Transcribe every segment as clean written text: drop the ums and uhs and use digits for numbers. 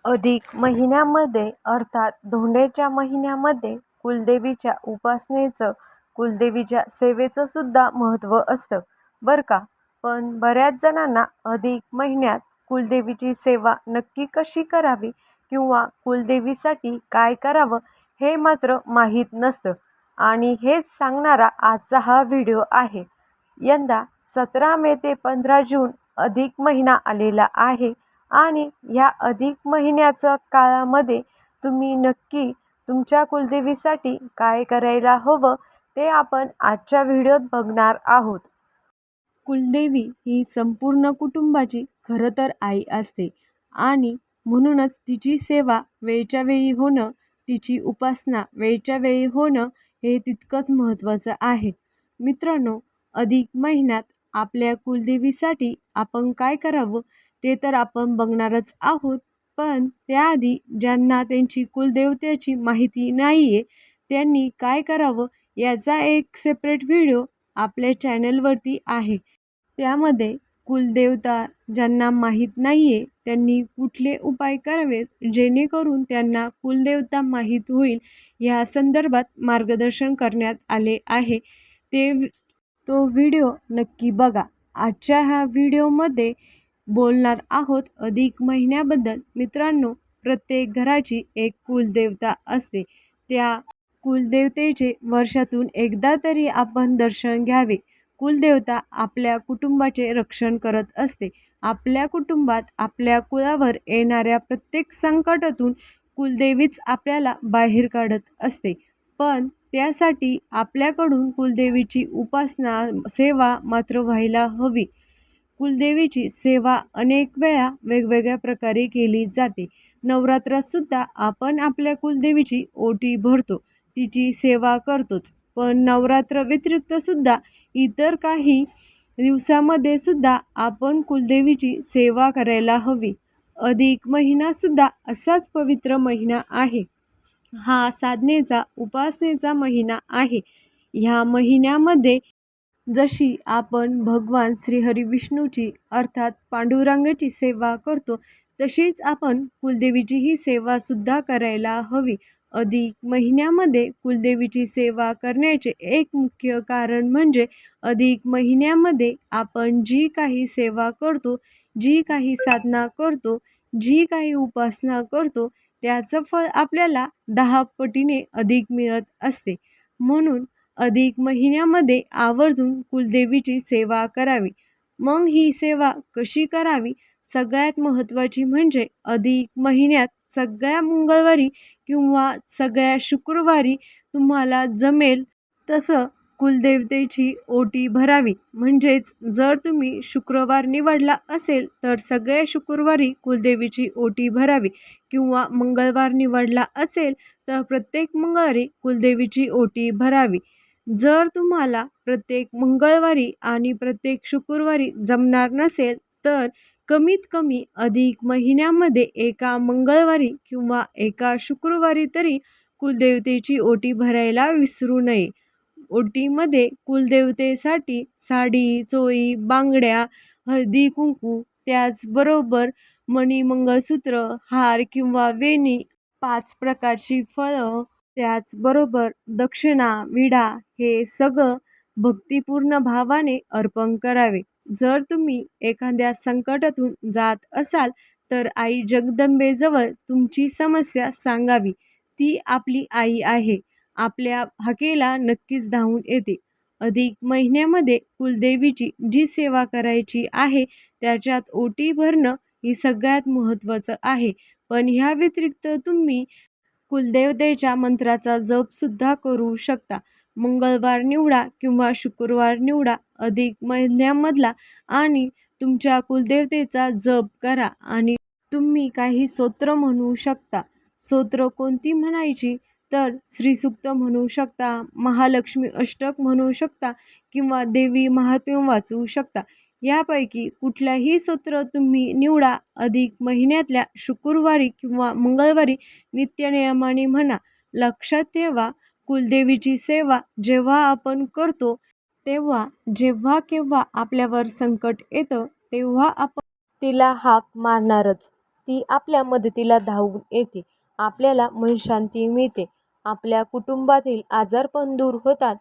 अधिक महिन्यामध्ये अर्थात धोंड्याच्या महिन्यामध्ये कुलदेवीच्या उपासनेचं, कुलदेवीच्या सेवेचं सुद्धा महत्त्व असतं बरं का. पण बऱ्याच जणांना अधिक महिन्यात कुलदेवीची सेवा नक्की कशी करावी किंवा कुलदेवीसाठी काय करावं हे मात्र माहीत नसतं आणि हेच सांगणारा आजचा हा व्हिडिओ आहे. यंदा 17 मे ते 15 जून अधिक महिना आलेला आहे आणि या अधिक महिन्याच्या काळामध्ये तुम्ही नक्की तुमच्या कुलदेवीसाठी काय करायला हवं ते आपण आजच्या व्हिडिओत बघणार आहोत. कुलदेवी ही संपूर्ण कुटुंबाची खरं तर आई असते आणि म्हणूनच तिची सेवा वेळच्या वेळी होणं, तिची उपासना वेळच्या वेळी होणं हे तितकंच महत्त्वाचं आहे. मित्रांनो, अधिक महिन्यात आपल्या कुलदेवीसाठी आपण काय करावं ते तर आपण बघणारच आहोत. पण त्याआधी ज्यांना त्यांची कुलदेवतेची माहिती नाही आहे त्यांनी काय करावं याचा एक सेपरेट व्हिडिओ आपल्या चॅनलवरती आहे. त्यामध्ये कुलदेवता ज्यांना माहीत नाही आहे त्यांनी कुठले उपाय करावेत जेणेकरून त्यांना कुलदेवता माहीत होईल या संदर्भात मार्गदर्शन करण्यात आले आहे. तो व्हिडिओ नक्की बघा. आजच्या ह्या व्हिडिओमध्ये बोलणार आहोत अधिक महिन्याबद्दल. मित्रांनो, प्रत्येक घराची एक कुलदेवता असते. त्या कुलदेवतेचे वर्षातून एकदा तरी आपण दर्शन घ्यावे. कुलदेवता आपल्या कुटुंबाचे रक्षण करत असते. आपल्या कुटुंबात आपल्या कुळावर येणाऱ्या प्रत्येक संकटातून कुलदेवीच आपल्याला बाहेर काढत असते. पण त्यासाठी आपल्याकडून कुलदेवीची उपासना, सेवा मात्र व्हायला हवी. कुलदेवीची सेवा अनेक वेळा वेगवेगळ्या प्रकारे केली जाते. नवरात्रातसुद्धा आपण आपल्या कुलदेवीची ओटी भरतो, तिची सेवा करतोच. पण नवरात्र व्यतिरिक्त सुद्धा इतर काही दिवसामध्ये सुद्धा आपण कुलदेवीची सेवा करायला हवी. अधिक महिनासुद्धा असाच पवित्र महिना आहे. हा साधनेचा, उपासनेचा महिना आहे. ह्या महिन्यामध्ये जशी आपण भगवान श्रीहरी विष्णूची अर्थात पांडुरंगाची सेवा करतो तशीच आपण कुलदेवीचीही सेवासुद्धा करायला हवी. अधिक महिन्यामध्ये कुलदेवीची सेवा करण्याचे एक मुख्य कारण म्हणजे अधिक महिन्यामध्ये आपण जी काही सेवा करतो, जी काही साधना करतो, जी काही उपासना करतो त्याचं फळ आपल्याला 10 पटीने अधिक मिळत असते. म्हणून अधिक महिन्यामध्ये आवर्जून कुलदेवीची सेवा करावी. मग ही सेवा कशी करावी? सगळ्यात महत्त्वाची म्हणजे अधिक महिन्यात सगळ्या मंगळवारी किंवा सगळ्या शुक्रवारी तुम्हाला जमेल तसं कुलदेवतेची ओटी भरावी. म्हणजेच जर तुम्ही शुक्रवार निवडला असेल तर सगळ्या शुक्रवारी कुलदेवीची ओटी भरावी किंवा मंगळवार निवडला असेल तर प्रत्येक मंगळवारी कुलदेवीची ओटी भरावी. जर तुम्हाला प्रत्येक मंगळवारी आणि प्रत्येक शुक्रवारी जमणार नसेल तर कमीत कमी अधिक महिन्यामध्ये एका मंगळवारी किंवा एका शुक्रवारी तरी कुलदेवतेची ओटी भरायला विसरू नये. ओटीमध्ये कुलदेवतेसाठी साडी, चोळी, बांगड्या, हळदी कुंकू, त्याचबरोबर मणी, मंगळसूत्र, हार किंवा वेणी, 5 प्रकारची फळं, त्याचबरोबर दक्षिणा, विडा हे सगळं भक्तिपूर्ण भावाने अर्पण करावे. जर तुम्ही एखाद्या संकटातून जात असाल तर आई जगदंबेजवळ तुमची समस्या सांगावी. ती आपली आई आहे. आपल्या हाकेला नक्कीच धावून येते. अधिक महिन्यामध्ये कुलदेवीची जी सेवा करायची आहे त्याच्यात ओटी भरणं ही सगळ्यात महत्त्वाचं आहे. पण ह्या व्यतिरिक्त तुम्ही कुलदेवतेच्या मंत्राचा जपसुद्धा करू शकता. मंगळवार निवडा किंवा शुक्रवार निवडा अधिक महिन्यामधला आणि तुमच्या कुलदेवतेचा जप करा आणि तुम्ही काही स्तोत्र म्हणू शकता. स्तोत्र कोणती म्हणायची तर श्रीसूक्त म्हणू शकता, महालक्ष्मी अष्टक म्हणू शकता किंवा देवी महात्म्य वाचू शकता. यापैकी कुठल्याही स्तोत्र तुम्ही निवडा. अधिक महिन्यातल्या शुक्रवारी किंवा मंगळवारी नित्यनियमाने म्हणा. लक्षात ठेवा, कुलदेवीची सेवा जेव्हा आपण करतो तेव्हा जेव्हा केव्हा आपल्यावर संकट येतं तेव्हा आपण तिला हाक मारणारच. ती आपल्या मदतीला धावून येते. आपल्याला मनशांती मिळते. आपल्या कुटुंबातील आजारपण दूर होतात.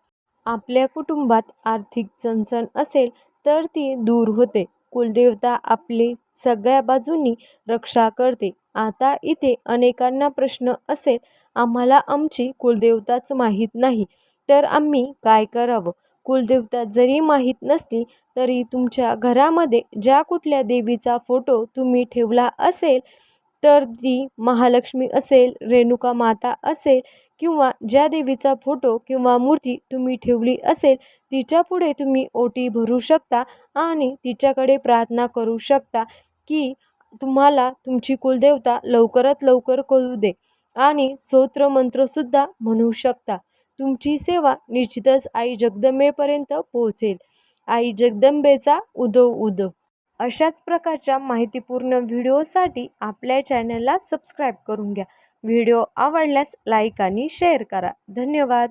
आपल्या कुटुंबात आर्थिक चणचण असेल तर ती दूर होते. कुलदेवता आपली सगळ्या बाजूंनी रक्षा करते. आता इथे अनेकांना प्रश्न असेल, आम्हाला आमची कुलदेवताच माहीत नाही, तर आम्ही काय करावं? कुलदेवता जरी माहीत नसली तरी तुमच्या घरामध्ये ज्या कुठल्या देवीचा फोटो तुम्ही ठेवला असेल, तर ती महालक्ष्मी असेल, रेणुका माता असेल किंवा ज्या देवीचा फोटो किंवा मूर्ती तुम्ही ठेवली असेल, तिच्या पुढे तुम्ही ओटी भरू शकता आणि तिच्याकडे प्रार्थना करू शकता की तुम्हाला तुमची कुलदेवता लवकरात लवकर कळू दे आणि स्तोत्रमंत्रसुद्धा म्हणू शकता. तुमची सेवा निश्चितच आई जगदंबेपर्यंत पोहोचेल. आई जगदंबेचा उदो उदो. अशाच प्रकारच्या माहितीपूर्ण व्हिडिओसाठी आपल्या चॅनलला सबस्क्राईब करून घ्या. व्हिडिओ आवडल्यास लाईक आणि शेअर करा. धन्यवाद.